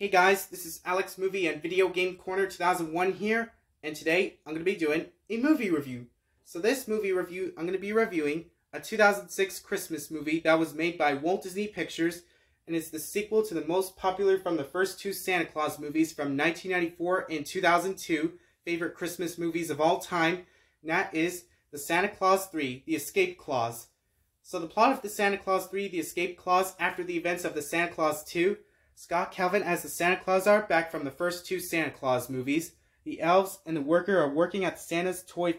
Hey guys, this is Alex Movie and Video Game Corner 2001 here, and today I'm going to be doing a movie review. So this movie review, I'm going to be reviewing a 2006 Christmas movie that was made by Walt Disney Pictures, and it's the sequel to the most popular from the first two Santa Claus movies from 1994 and 2002, favorite Christmas movies of all time, and that is The Santa Claus 3, The Escape Clause. So the plot of The Santa Claus 3, The Escape Clause, after the events of The Santa Claus 2, Scott Calvin as the Santa Claus are back from the first two Santa Claus movies. The elves and the worker are working at Santa's toy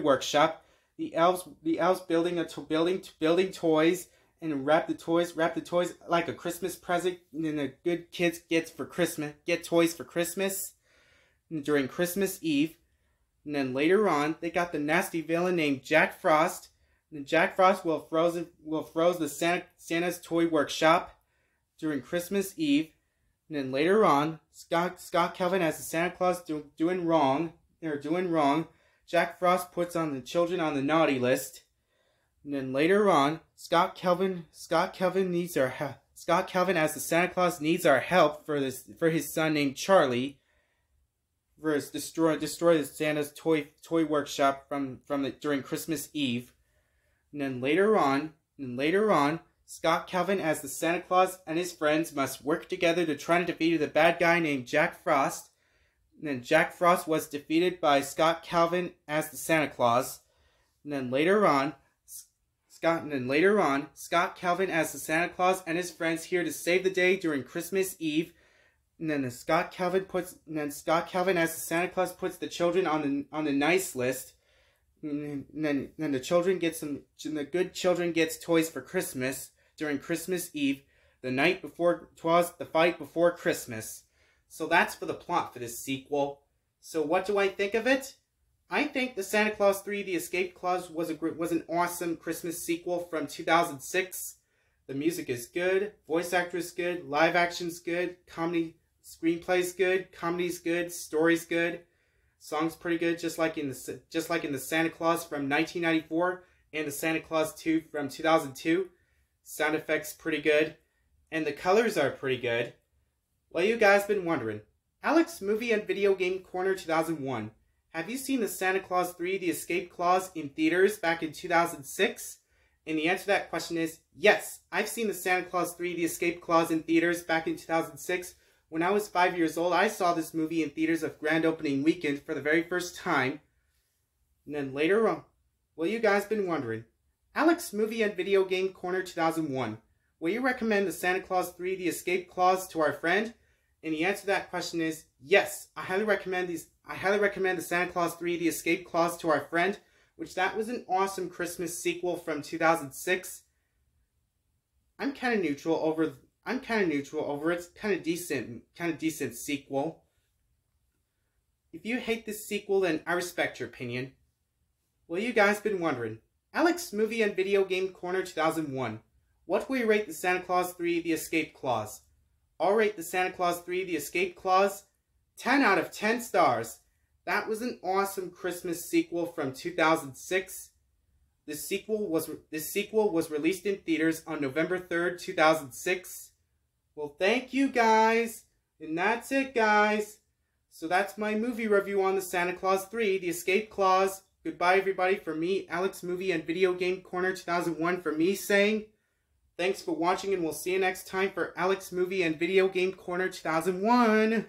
workshop. The elves building toys and wrap the toys like a Christmas present. And the good kids get toys for Christmas during Christmas Eve. And then later on, they got the nasty villain named Jack Frost. And Jack Frost will froze the Santa's toy workshop during Christmas Eve. And then later on, Scott Calvin as the Santa Claus doing wrong. Jack Frost puts on the children on the naughty list. And then later on, Scott Calvin as the Santa Claus needs our help for his son named Charlie. Destroy the Santa's toy workshop during Christmas Eve. And then later on, Scott Calvin as the Santa Claus and his friends must work together to try to defeat the bad guy named Jack Frost. And then Jack Frost was defeated by Scott Calvin as the Santa Claus. And then later on, Scott Calvin as the Santa Claus and his friends here to save the day during Christmas Eve. And then Scott Calvin as the Santa Claus puts the children on the nice list. And then the good children gets toys for Christmas during Christmas Eve, the fight before Christmas. So that's for the plot for this sequel. So what do I think of it? I think The Santa Claus 3, The Escape Clause was an awesome Christmas sequel from 2006. The music is good, voice actor is good, live action's good, screenplay's good, comedy's good, story's good. Song's pretty good, just like in the Santa Claus from 1994 and the Santa Claus 2 from 2002. Sound effects pretty good, and the colors are pretty good. Well, you guys been wondering, Alex Movie and Video Game Corner 2001. Have you seen the Santa Claus 3: The Escape Clause in theaters back in 2006? And the answer to that question is yes. I've seen the Santa Claus 3: The Escape Clause in theaters back in 2006. When I was 5 years old, I saw this movie in theaters of grand opening weekend for the very first time. And then later on, well, you guys been wondering, Alex Movie and Video Game Corner 2001, will you recommend the Santa Claus 3: The Escape Clause to our friend? And the answer to that question is yes. I highly recommend the Santa Claus 3: The Escape Clause to our friend, which that was an awesome Christmas sequel from 2006. I'm kind of neutral over it. It's kind of decent sequel. If you hate this sequel, then I respect your opinion. Well, you guys been wondering, Alex Movie and Video Game Corner 2001, what will you rate the Santa Claus 3: The Escape Clause? I'll rate the Santa Claus 3: The Escape Clause 10 out of 10 stars. That was an awesome Christmas sequel from 2006. This sequel was released in theaters on November 3rd, 2006. Well, thank you guys. And that's it, guys. So that's my movie review on the Santa Claus 3, The Escape Clause. Goodbye, everybody. For me, Alex Movie and Video Game Corner 2001, for me saying thanks for watching, and we'll see you next time for Alex Movie and Video Game Corner 2001.